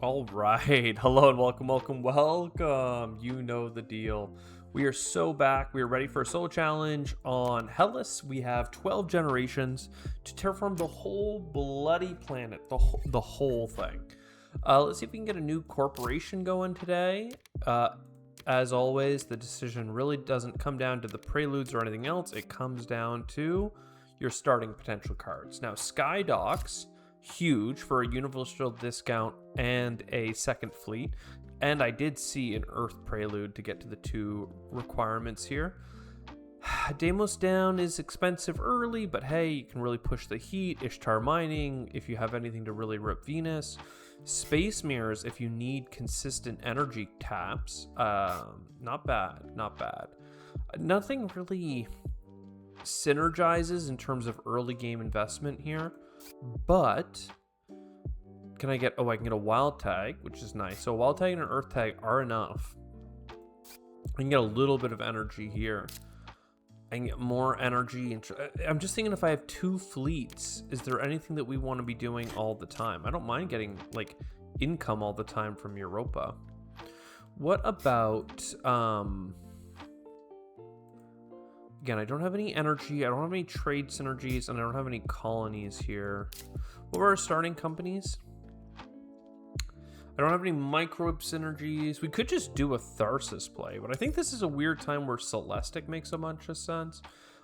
All right. Hello and welcome. You know the deal. We are so back. We are ready for a solo challenge on Hellas. We have 12 generations to terraform the whole bloody planet, the whole thing. Let's see if we can get a new corporation going today. As always, the decision really doesn't come down to the preludes or anything else. It comes down to your starting potential cards. Now, Skydocks, huge for a universal discount and a second fleet. And I did see an Earth prelude to get to the two requirements here. Deimos down is expensive early, but hey, you can really push the heat. Ishtar mining, if you have anything to really rip Venus. Space mirrors, if you need consistent energy taps. Not bad. Nothing really synergizes in terms of early game investment here, but can I get, I can get a wild tag, which is nice. So a wild tag and an earth tag are enough. I can get a little bit of energy here. I can get more energy. I'm just thinking, if I have two fleets, is there anything that we want to be doing all the time? I don't mind getting like income all the time from Europa. What about, again, I don't have any energy, I don't have any trade synergies, and I don't have any colonies here. What are our starting companies? I don't have any microbe synergies. We could just do a Tharsis play, but I think this is a weird time where Celestic makes a bunch of sense.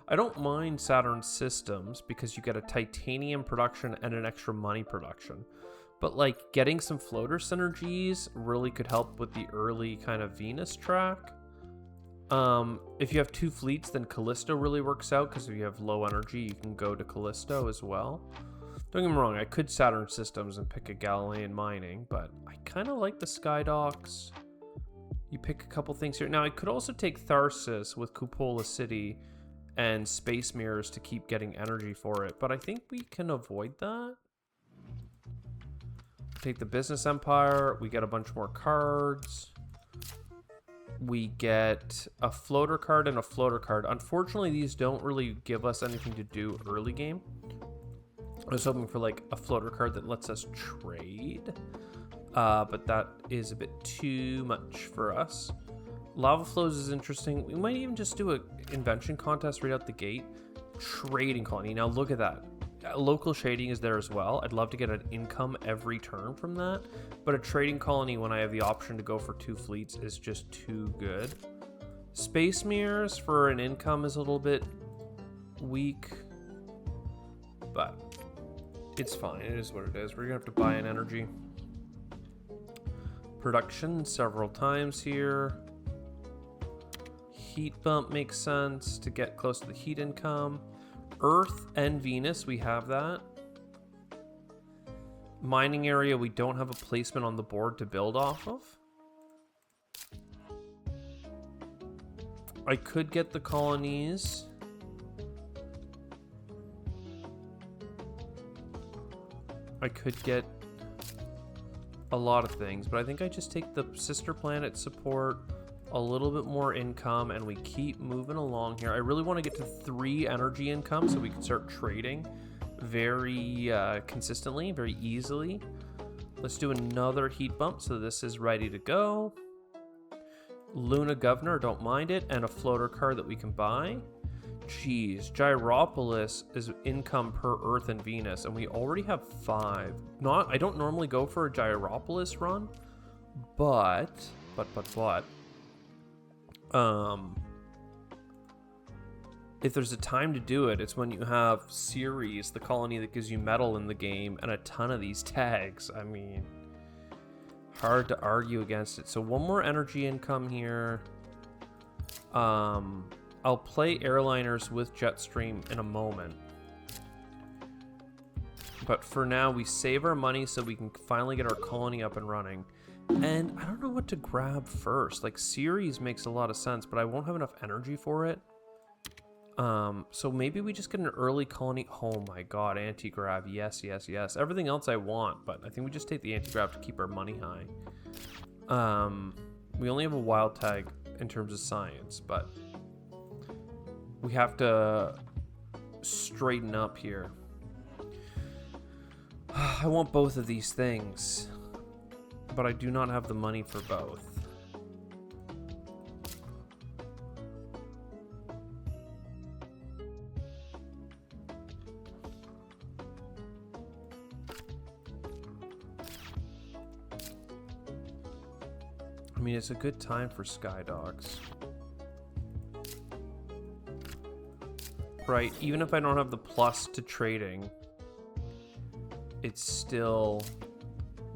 I don't mind Saturn Systems because you get a titanium production and an extra money production. But like getting some floater synergies really could help with the early kind of Venus track. If you have two fleets, then Callisto really works out, because if you have low energy, you can go to Callisto as well. Don't get me wrong, I could Saturn Systems and pick a Galilean mining, but I kind of like the Skydocks. You pick a couple things here. Now, I could also take Tharsis with Cupola City and Space Mirrors to keep getting energy for it, but I think we can avoid that. Take the Business Empire, we get a bunch more cards. We get a floater card and a floater card. Unfortunately, these don't really give us anything to do early game. I was hoping for like a floater card that lets us trade, but that is a bit too much for us. Lava flows is interesting. We might even just do an invention contest right out the gate. Trading colony. Now look at that. Local shading is there as well. I'd love to get an income every turn from that, but a trading colony when I have the option to go for two fleets is just too good. Space mirrors for an income is a little bit weak, but it's fine. It is what it is. We're gonna have to buy an energy. Production several times here. Heat bump makes sense to get close to the heat income. Earth and Venus, we have that. Mining area, we don't have a placement on the board to build off of. I could get the colonies. I could get a lot of things, but I think I just take the sister planet support, a little bit more income, and we keep moving along here. I really want to get to 3 energy income so we can start trading very consistently, very easily. Let's do another heat bump so this is ready to go. Luna Governor, don't mind it, and a floater card that we can buy. Jeez, Gyropolis is income per Earth and Venus, and we already have 5. I don't normally go for a Gyropolis run, but if there's a time to do it, it's when you have Ceres, the colony that gives you metal in the game, and a ton of these tags. I mean, hard to argue against it. So one more energy income here. I'll play airliners with Jetstream in a moment. But for now, we save our money so we can finally get our colony up and running. And I don't know what to grab first. Like, Ceres makes a lot of sense, but I won't have enough energy for it. So maybe we just get an early colony. Oh my god, anti-grav. Yes. Everything else I want, but I think we just take the anti-grav to keep our money high. We only have a wild tag in terms of science, but we have to straighten up here. I want both of these things. but I do not have the money for both. I mean, it's a good time for Skydogs. Right, even if I don't have the plus to trading, it's still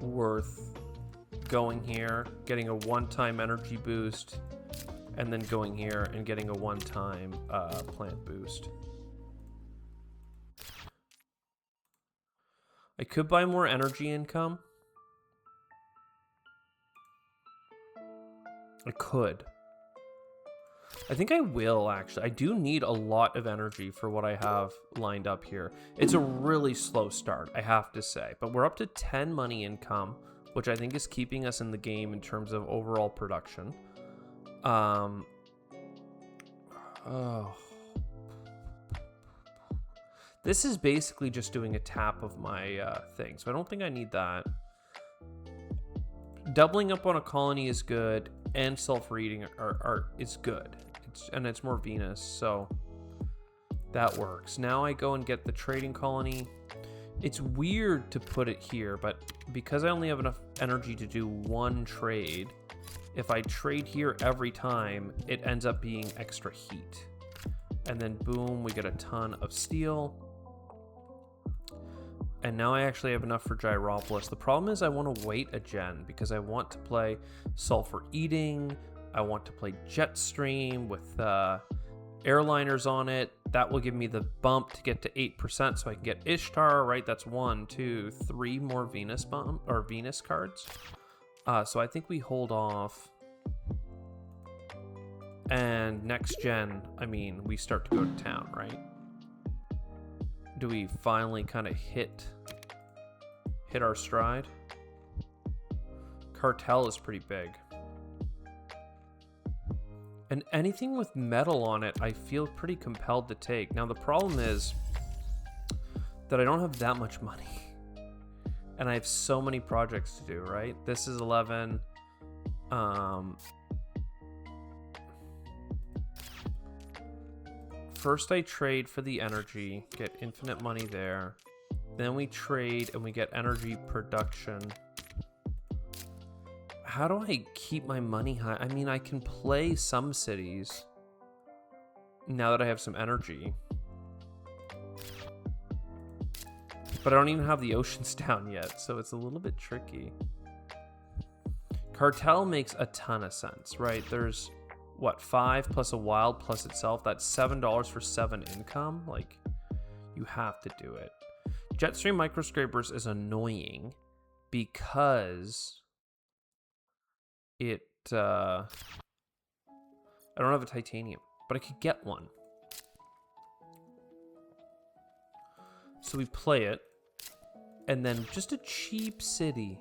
worth going here, getting a one-time energy boost, and then going here and getting a one-time plant boost. I could buy more energy income. I could. I think I will, actually. I do need a lot of energy for what I have lined up here. It's a really slow start, I have to say. But we're up to 10 money income, which I think is keeping us in the game in terms of overall production. This is basically just doing a tap of my thing, so I don't think I need that. Doubling up on a colony is good, and self-reading is good. It's more Venus, so that works. Now I go and get the trading colony. It's weird to put it here, but because I only have enough energy to do one trade, if I trade here every time, it ends up being extra heat. And then boom, we get a ton of steel. And now I actually have enough for Gyropolis. The problem is I want to wait a gen because I want to play Sulfur Eating. I want to play Jetstream with airliners on it. That will give me the bump to get to 8% so I can get Ishtar, right? That's 1, 2, 3 more Venus Venus cards. So I think we hold off. And next gen, I mean, we start to go to town, right? Do we finally kind of hit our stride? Cartel is pretty big. And anything with metal on it, I feel pretty compelled to take. Now, the problem is that I don't have that much money. And I have so many projects to do, right? This is 11. First I trade for the energy, get infinite money there. Then we trade and we get energy production. How do I keep my money high? I mean, I can play some cities now that I have some energy. But I don't even have the oceans down yet, so it's a little bit tricky. Cartel makes a ton of sense, right? There's, what, 5 plus a wild plus itself? That's $7 for 7 income? Like, you have to do it. Jetstream Microscrapers is annoying because it, I don't have a titanium, but I could get one. So we play it, and then just a cheap city.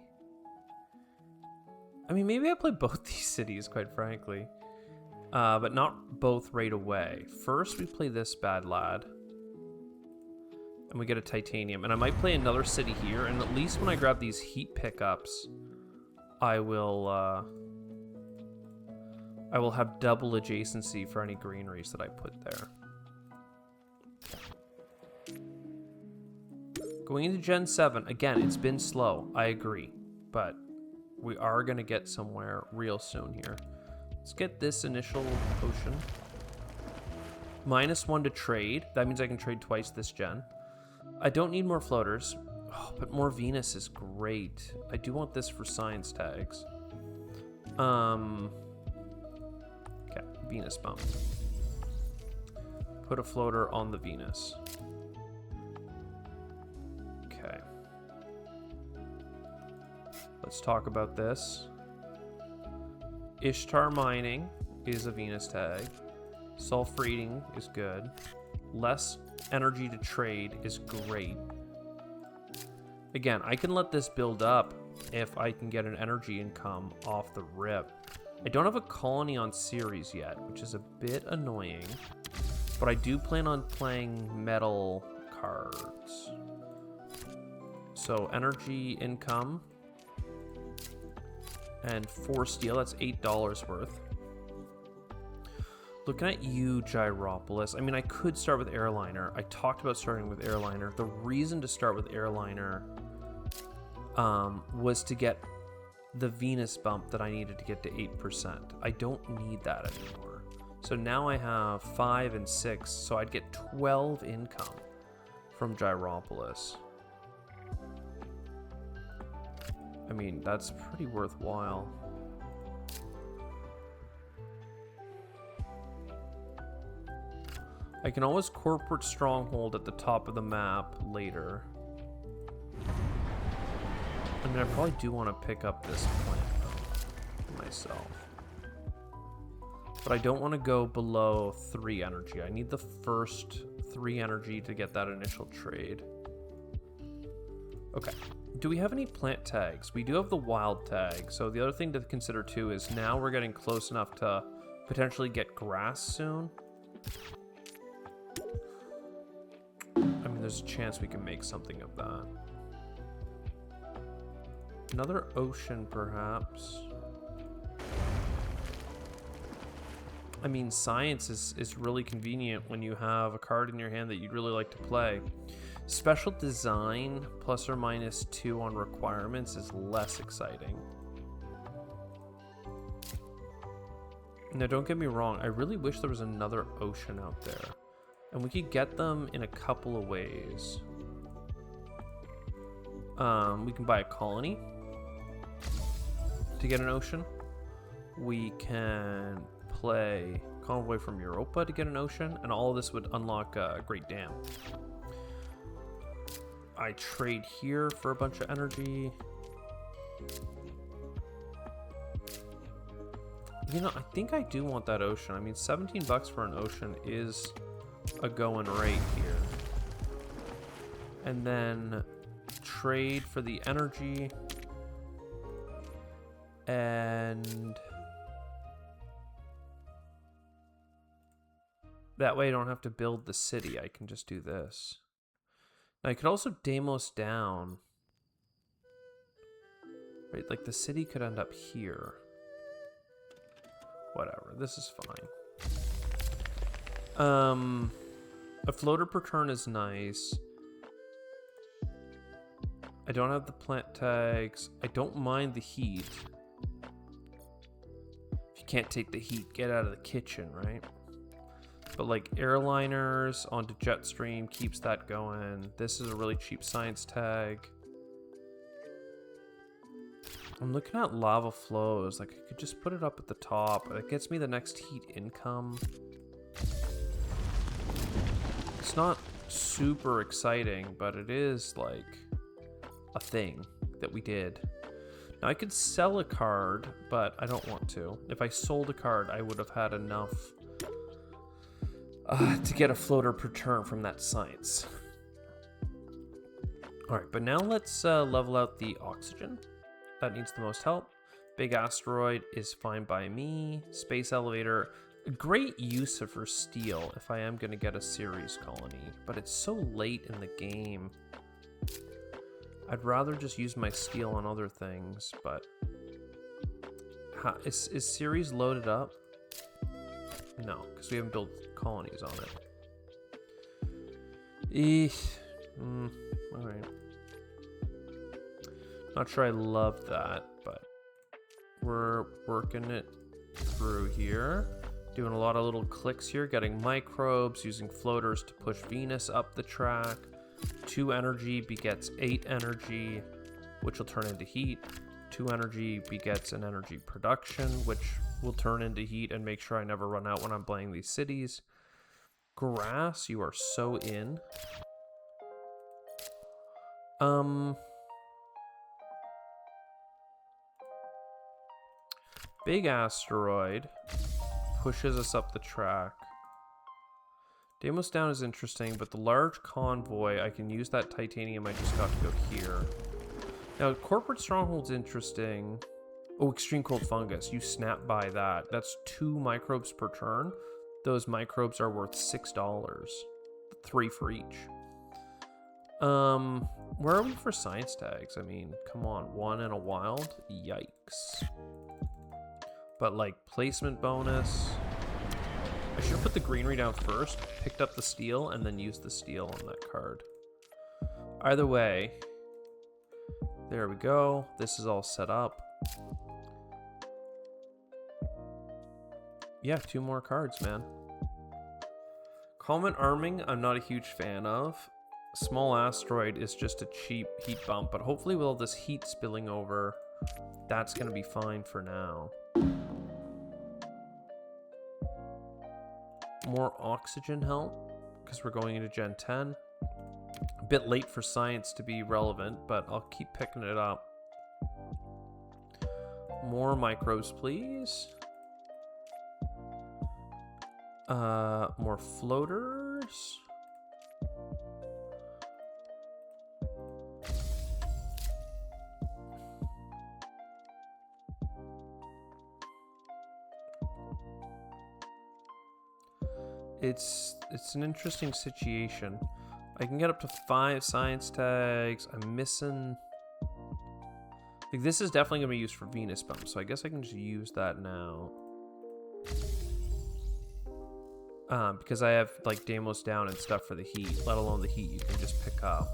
I mean, maybe I play both these cities, quite frankly. But not both right away. First, we play this bad lad. And we get a titanium. And I might play another city here. And at least when I grab these heat pickups, I will have double adjacency for any greeneries that I put there. Going into Gen 7, again, it's been slow. I agree. But we are going to get somewhere real soon here. Let's get this initial potion. -1 to trade. That means I can trade twice this gen. I don't need more floaters. Oh, but more Venus is great. I do want this for science tags. Okay, Venus bump. Put a floater on the Venus. Okay. Let's talk about this. Ishtar Mining is a Venus tag. Sulfur Eating is good. Less energy to trade is great. Again, I can let this build up if I can get an energy income off the rip. I don't have a colony on series yet, which is a bit annoying. But I do plan on playing metal cards. So energy income. And 4 steel, that's $8 worth. Looking at you, Gyropolis. I mean, I could start with Airliner. I talked about starting with Airliner. The reason to start with Airliner was to get the Venus bump that I needed to get to 8%. I don't need that anymore. So now I have 5 and 6, so I'd get 12 income from Gyropolis. I mean, that's pretty worthwhile. I can always corporate stronghold at the top of the map later. I mean, I probably do want to pick up this plant though, myself. But I don't want to go below 3 energy. I need the first 3 energy to get that initial trade. Okay. Do we have any plant tags? We do have the wild tag. So the other thing to consider too is now we're getting close enough to potentially get grass soon. I mean, there's a chance we can make something of that. Another ocean, perhaps. I mean, science is really convenient when you have a card in your hand that you'd really like to play. Special design, plus or minus 2 on requirements, is less exciting. Now, don't get me wrong. I really wish there was another ocean out there. And we could get them in a couple of ways. We can buy a colony to get an ocean. We can play Convoy from Europa to get an ocean. And all of this would unlock a Great Dam. I trade here for a bunch of energy. You know, I think I do want that ocean. I mean, 17 bucks for an ocean is a going rate here. And then trade for the energy. And that way I don't have to build the city. I can just do this. Now, I could also Deimos down. Right, like the city could end up here. Whatever, this is fine. A floater per turn is nice. I don't have the plant tags. I don't mind the heat. If you can't take the heat, get out of the kitchen, right? But like airliners onto Jetstream keeps that going. This is a really cheap science tag. I'm looking at lava flows. Like I could just put it up at the top. It gets me the next heat income. It's not super exciting, but it is like a thing that we did. Now I could sell a card, but I don't want to. If I sold a card, I would have had enough to get a floater per turn from that science. Alright, but now let's level out the oxygen. That needs the most help. Big asteroid is fine by me. Space elevator, great use for steel if I am going to get a series colony, but it's so late in the game. I'd rather just use my steel on other things, but is series loaded up? No, because we haven't built colonies on it. Alright. Not sure I love that, but we're working it through here. Doing a lot of little clicks here, getting microbes, using floaters to push Venus up the track. 2 energy begets 8 energy, which will turn into heat. 2 energy begets an energy production, which will turn into heat and make sure I never run out when I'm playing these cities. Grass, you are so in. Big asteroid pushes us up the track. Deimos down is interesting, but the large convoy, I can use that titanium I just got to go here. Now, corporate stronghold's interesting. Oh, extreme cold fungus. You snap by that. That's 2 microbes per turn. Those microbes are worth $6. 3 for each. Where are we for science tags? I mean, come on, 1 in a wild? Yikes. But like placement bonus. I should have put the greenery down first, picked up the steel, and then used the steel on that card. Either way, there we go. This is all set up. Yeah, 2 more cards, man. Comet arming, I'm not a huge fan of. Small asteroid is just a cheap heat bump, but hopefully with all this heat spilling over, that's going to be fine for now. More oxygen help, because we're going into Gen 10. A bit late for science to be relevant, but I'll keep picking it up. More microbes, please. More floaters. It's an interesting situation. I can get up to 5 science tags. I'm missing... Like, this is definitely going to be used for Venus bump, so I guess I can just use that now. Because I have, like, Deimos down and stuff for the heat, let alone the heat you can just pick up.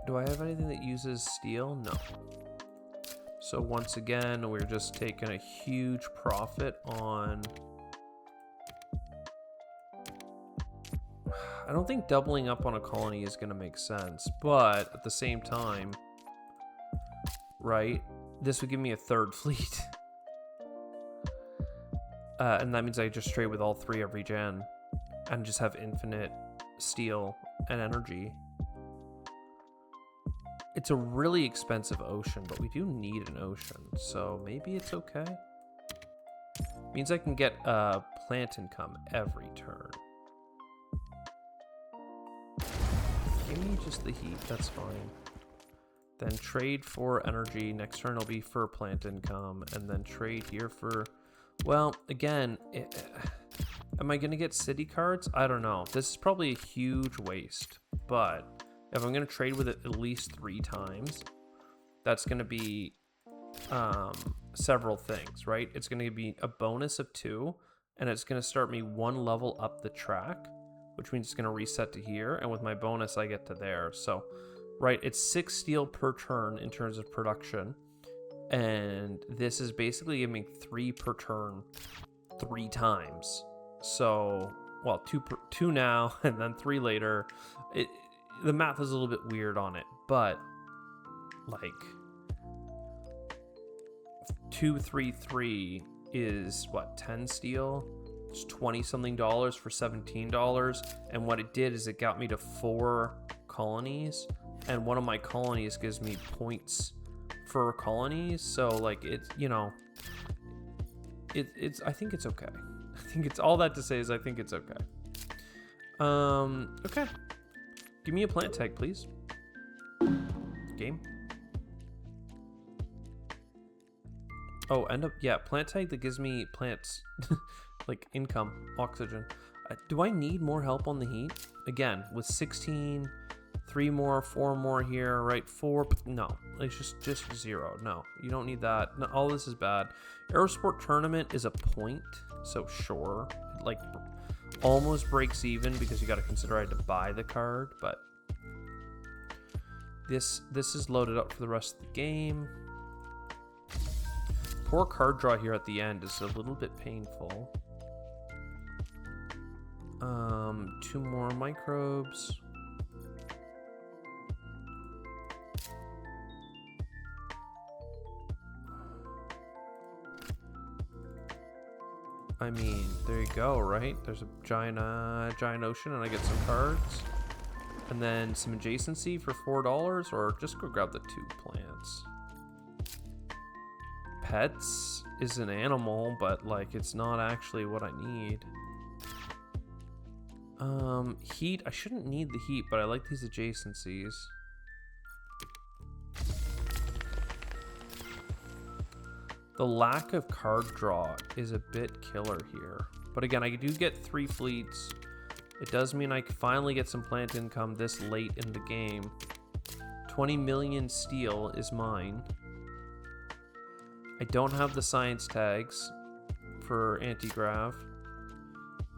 Do I have anything that uses steel? No. So once again, we're just taking a huge profit on... I don't think doubling up on a colony is going to make sense, but at the same time, right, this would give me a 3rd fleet. And that means I just trade with all 3 every gen and just have infinite steel and energy. It's a really expensive ocean, but we do need an ocean, so maybe it's okay. Means I can get plant income every turn. Give me just the heat, that's fine. Then trade for energy. Next turn will be for plant income, and then trade here for... Well, again, am I going to get city cards? I don't know. This is probably a huge waste, but... If I'm going to trade with it at least 3 times, that's going to be several things, right? It's going to be a bonus of 2, and it's going to start me 1 level up the track, which means it's going to reset to here, and with my bonus, I get to there. So, right, it's 6 steel per turn in terms of production, and this is basically giving me 3 per turn 3 times. So, well, 2 now, and then 3 later. The math is a little bit weird on it, but like 2, 3, 3 is what, 10 steel? It's 20 something dollars for $17. And what it did is it got me to 4 colonies, and one of my colonies gives me points for colonies. So like, it's, you know, it's I think it's okay. I think it's all that to say is I think it's okay. Okay. Give me a plant tag, please. Game. Oh, yeah, plant tag that gives me plants, like income, oxygen. Do I need more help on the heat? Again, with 16, 3 more, 4 more here, right? 4, no, it's just 0. No, you don't need that. No, all this is bad. Aerosport tournament is a point, so sure, like almost breaks even because you got to consider I had to buy the card, but this is loaded up for the rest of the game. Poor card draw here at the end is a little bit painful. 2 more microbes. I mean, there you go, right? There's a giant ocean, and I get some cards, and then some adjacency for $4, or just go grab the 2 plants. Pets is an animal, but like it's not actually what I need. Heat. I shouldn't need the heat, but I like these adjacencies. The lack of card draw is a bit killer here. But again, I do get 3 fleets. It does mean I finally get some plant income this late in the game. 20 million steel is mine. I don't have the science tags for anti-grav.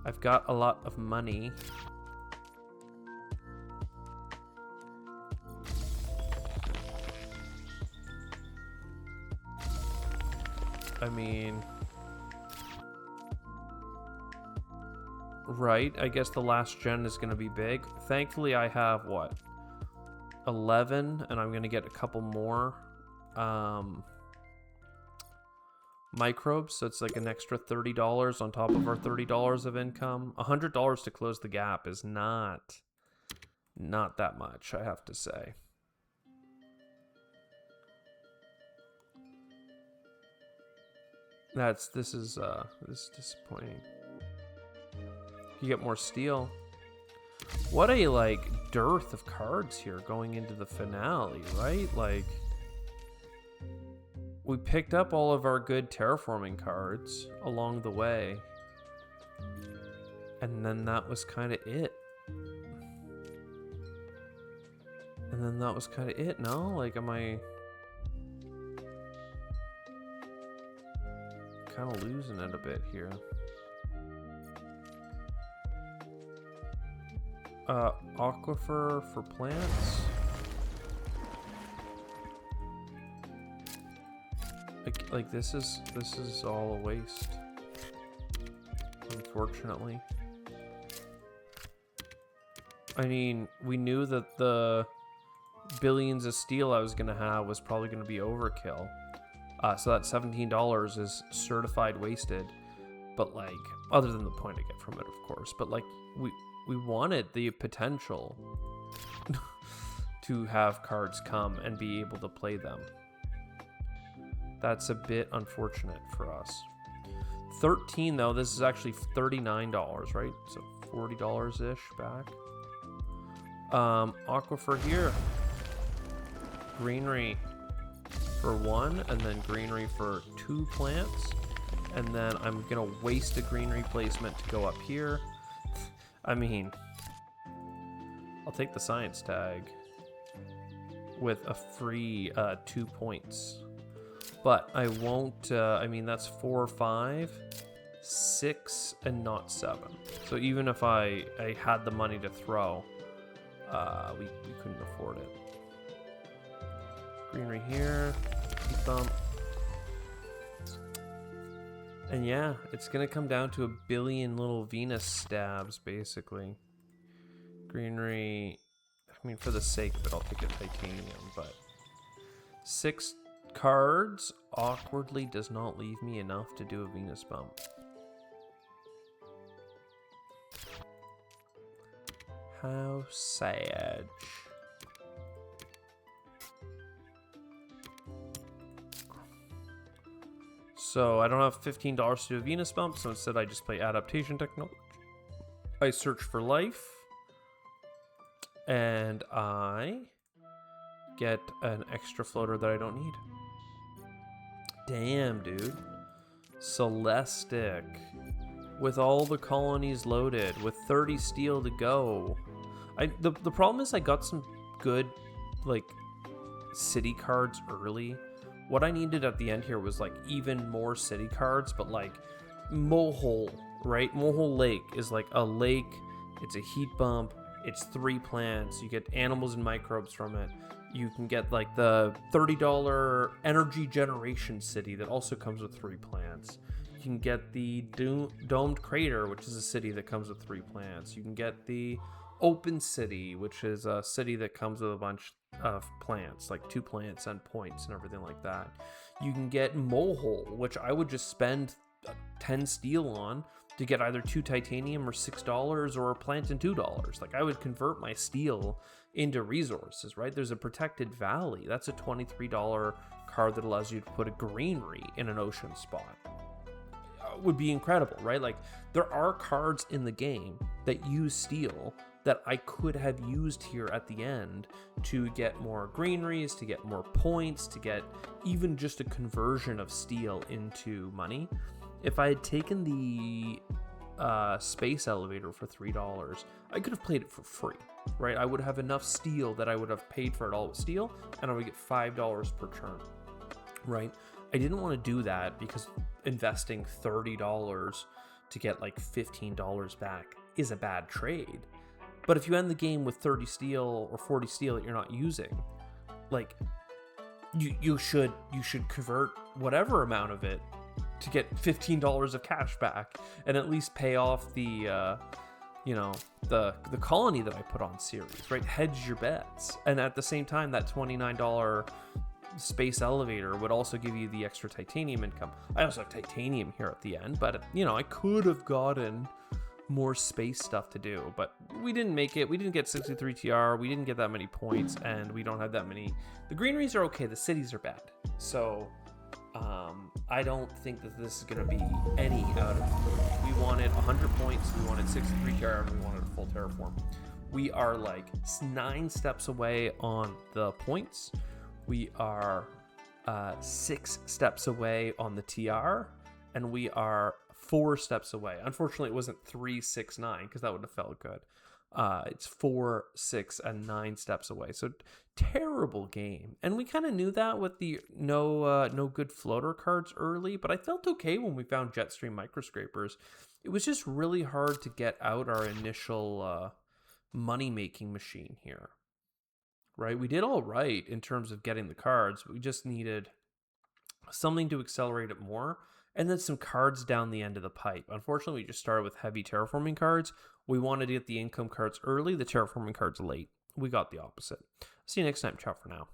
I've got a lot of money. I mean, right, I guess the last gen is going to be big. Thankfully, I have, what, 11, and I'm going to get a couple more microbes, so it's like an extra $30 on top of our $30 of income. $100 to close the gap is not that much, I have to say. This is disappointing. You get more steel. What a like dearth of cards here going into the finale, right? Like we picked up all of our good terraforming cards along the way. And then that was kind of it. No? Like, am I kind of losing it a bit here? Aquifer for plants. Like this is all a waste, unfortunately. I mean, we knew that the billions of steel I was gonna have was probably gonna be overkill. So that $17 is certified wasted. But like, other than the point I get from it, of course. But like, we wanted the potential to have cards come and be able to play them. That's a bit unfortunate for us. 13 though, this is actually $39, right? So $40-ish back. Aquifer here. Greenery for 1, and then greenery for 2 plants. And then I'm gonna waste a greenery placement to go up here. I mean, I'll take the science tag with a free 2 points. But I won't, I mean, that's 4, 5, 6, and not 7. So even if I had the money to throw, we couldn't afford it. Greenery here, heat bump. And yeah, it's going to come down to a billion little Venus stabs, basically. Greenery, I mean, for the sake of it, I'll take a titanium, but 6 cards awkwardly does not leave me enough to do a Venus bump. How sad. So I don't have $15 to do a Venus bump, so instead I just play adaptation technology. I search for life, and I get an extra floater that I don't need. Damn, dude. Celestic. With all the colonies loaded, with 30 steel to go. The problem is I got some good, like, city cards early. What I needed at the end here was, like, even more city cards, but, like, Mohole, right? Mohole Lake is, like, a lake. It's a heat bump. It's 3 plants. You get animals and microbes from it. You can get, like, the $30 energy generation city that also comes with 3 plants. You can get the domed crater, which is a city that comes with 3 plants. You can get the open city, which is a city that comes with a bunch of plants, like 2 plants and points and everything like that. You can get Mohole, which I would just spend 10 steel on to get either 2 titanium or $6 or a plant and $2. Like, I would convert my steel into resources, right? There's a protected valley. That's a $23 card that allows you to put a greenery in an ocean spot. Would be incredible, right? Like, there are cards in the game that use steel that I could have used here at the end to get more greeneries, to get more points, to get even just a conversion of steel into money. If I had taken the space elevator for $3, I could have played it for free, right? I would have enough steel that I would have paid for it all with steel, and I would get $5 per turn, right? I didn't want to do that because investing $30 to get like $15 back is a bad trade. But if you end the game with 30 steel or 40 steel that you're not using, like you should convert whatever amount of it to get $15 of cash back and at least pay off the the colony that I put on series, right? Hedge your bets. And at the same time, that $29 space elevator would also give you the extra titanium income. I also have titanium here at the end, but I could have gotten more space stuff to do, but we didn't make it. We didn't get 63 TR, we didn't get that many points, and we don't have that many. The greeneries are okay, the cities are bad. So I don't think that this is going to be any out of. We wanted 100 points, we wanted 63 TR, and we wanted a full terraform. We are like 9 steps away on the points. We are 6 steps away on the TR, and we are 4 steps away. Unfortunately, it wasn't 3, 6, 9 because that would have felt good. It's 4, 6, and 9 steps away. So terrible game, and we kind of knew that with the no good floater cards early. But I felt okay when we found Jetstream Microscrapers. It was just really hard to get out our initial money making machine here. Right, we did all right in terms of getting the cards. We just needed something to accelerate it more, and then some cards down the end of the pipe. Unfortunately, we just started with heavy terraforming cards. We wanted to get the income cards early, the terraforming cards late. We got the opposite. See you next time. Ciao for now.